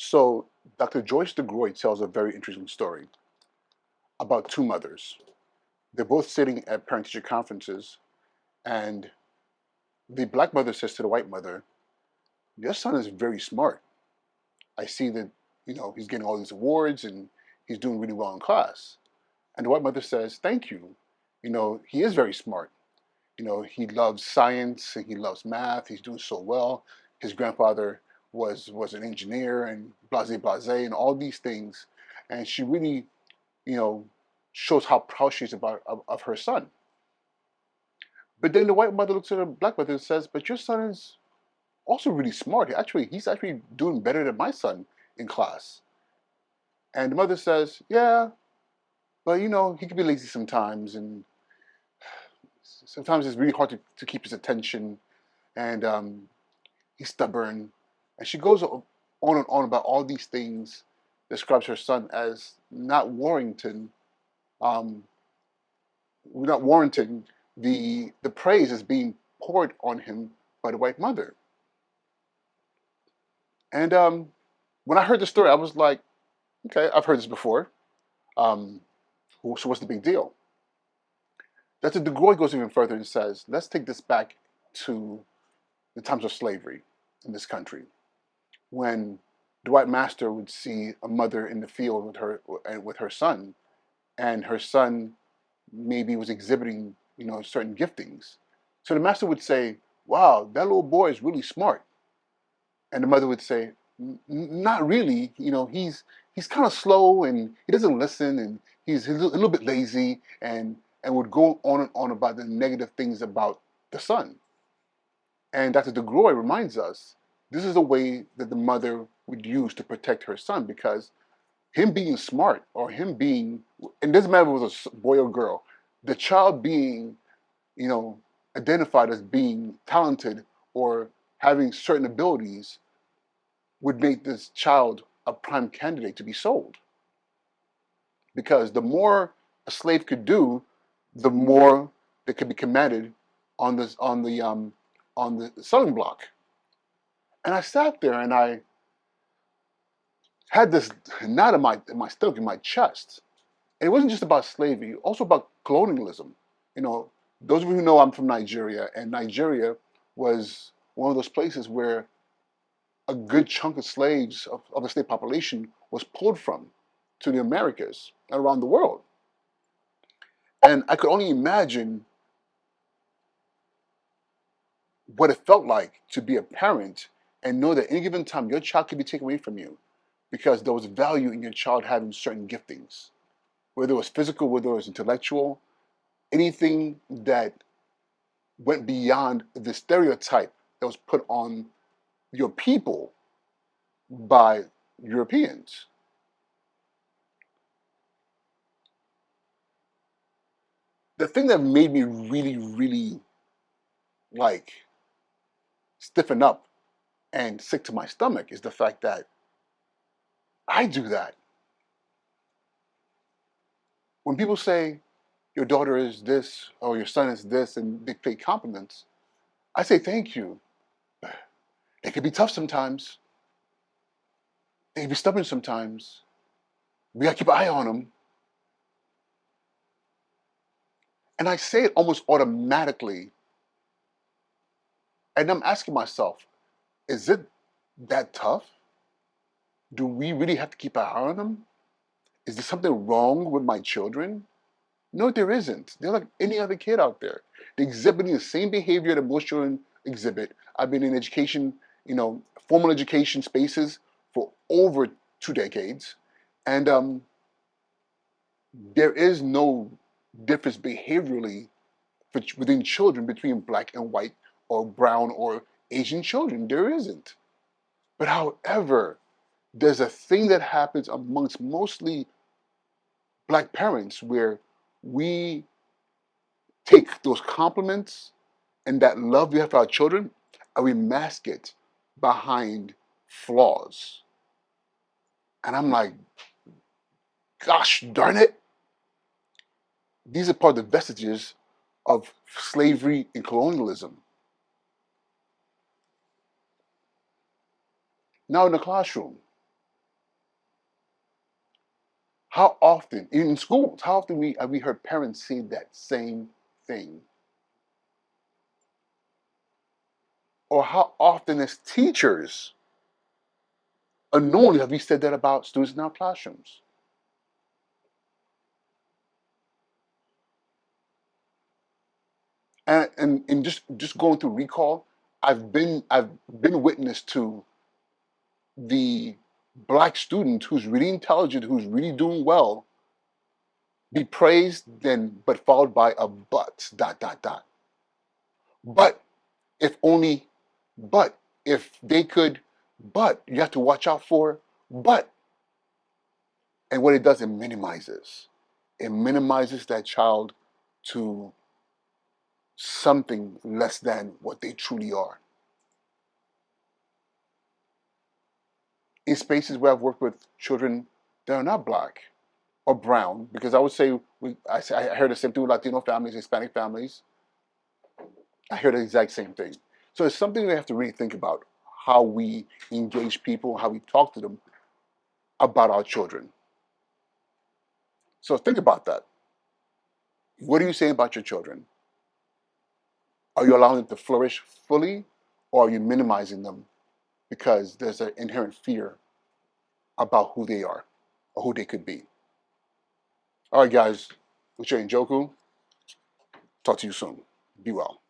So, Dr. Joyce Degruy tells a very interesting story about two mothers. They're both sitting at parent-teacher conferences, and the black mother says to the white mother, "Your son is very smart. I see that, he's getting all these awards and he's doing really well in class." And the white mother says, "Thank you. He is very smart. He loves science and he loves math. He's doing so well. His grandfather was an engineer and blase blase and all these things." And she really, you know, shows how proud she is of her son. But then the white mother looks at the black mother and says, "But your son is also really smart. He's actually doing better than my son in class." And the mother says, "Yeah, but he can be lazy sometimes, and sometimes it's really hard to keep his attention, and he's stubborn." And she goes on and on about all these things, describes her son as um, not warranting the praise that's being poured on him by the white mother. And when I heard the story, I was like, okay, I've heard this before. Um, so what's the big deal? Dr. DeGroy goes even further and says, let's take this back to the times of slavery in this country, when the white master would see a mother in the field with her son, and her son maybe was exhibiting, certain giftings. So the master would say, "Wow, that little boy is really smart." And the mother would say, Not really. He's kind of slow and he doesn't listen and he's a little bit lazy," and would go on and on about the negative things about the son. And Dr. DeGroy reminds us this is a way that the mother would use to protect her son, because him being smart, or him being, it doesn't matter if it was a boy or girl, the child being, you know, identified as being talented or having certain abilities would make this child a prime candidate to be sold. Because the more a slave could do, the more that could be commanded on the selling block. And I sat there and I had this knot in my stomach, in my chest. And it wasn't just about slavery, also about colonialism. You know, those of you who know, I'm from Nigeria, and Nigeria was one of those places where a good chunk of slaves of the slave population was pulled from to the Americas and around the world. And I could only imagine what it felt like to be a parent and know that any given time your child could be taken away from you because there was value in your child having certain giftings, whether it was physical, whether it was intellectual, anything that went beyond the stereotype that was put on your people by Europeans. The thing that made me really, really like stiffen up and sick to my stomach is the fact that I do that. When people say your daughter is this or your son is this and they pay compliments, I say thank you. It can be tough sometimes. They can be stubborn sometimes. We gotta keep an eye on them. And I say it almost automatically. And I'm asking myself, is it that tough? Do we really have to keep an eye on them? Is there something wrong with my children? No, there isn't. They're like any other kid out there. They're exhibiting the same behavior that most children exhibit. I've been in education, formal education spaces for over 2 decades. And there is no difference behaviorally within children between black and white or brown or Asian children. There isn't. But however, there's a thing that happens amongst mostly black parents where we take those compliments and that love we have for our children and we mask it behind flaws. And I'm like, gosh darn it. These are part of the vestiges of slavery and colonialism. Now in the classroom, How often, in schools, how often have we heard parents say that same thing? Or how often as teachers, unknowingly, have we said that about students in our classrooms? And just going through recall, I've been witness to the black student who's really intelligent, who's really doing well, be praised, then but followed by a but, dot dot dot. But if only, but if they could, but you have to watch out for, but, and what it does, it minimizes. It minimizes that child to something less than what they truly are. In spaces where I've worked with children that are not black or brown, because I would say I heard the same thing with Latino families, Hispanic families. I hear the exact same thing. So it's something we have to really think about how we engage people, how we talk to them about our children. So think about that. What are you saying about your children? Are you allowing them to flourish fully, or are you minimizing them because there's an inherent fear about who they are or who they could be? All right, guys. Uche and Joku. Talk to you soon. Be well.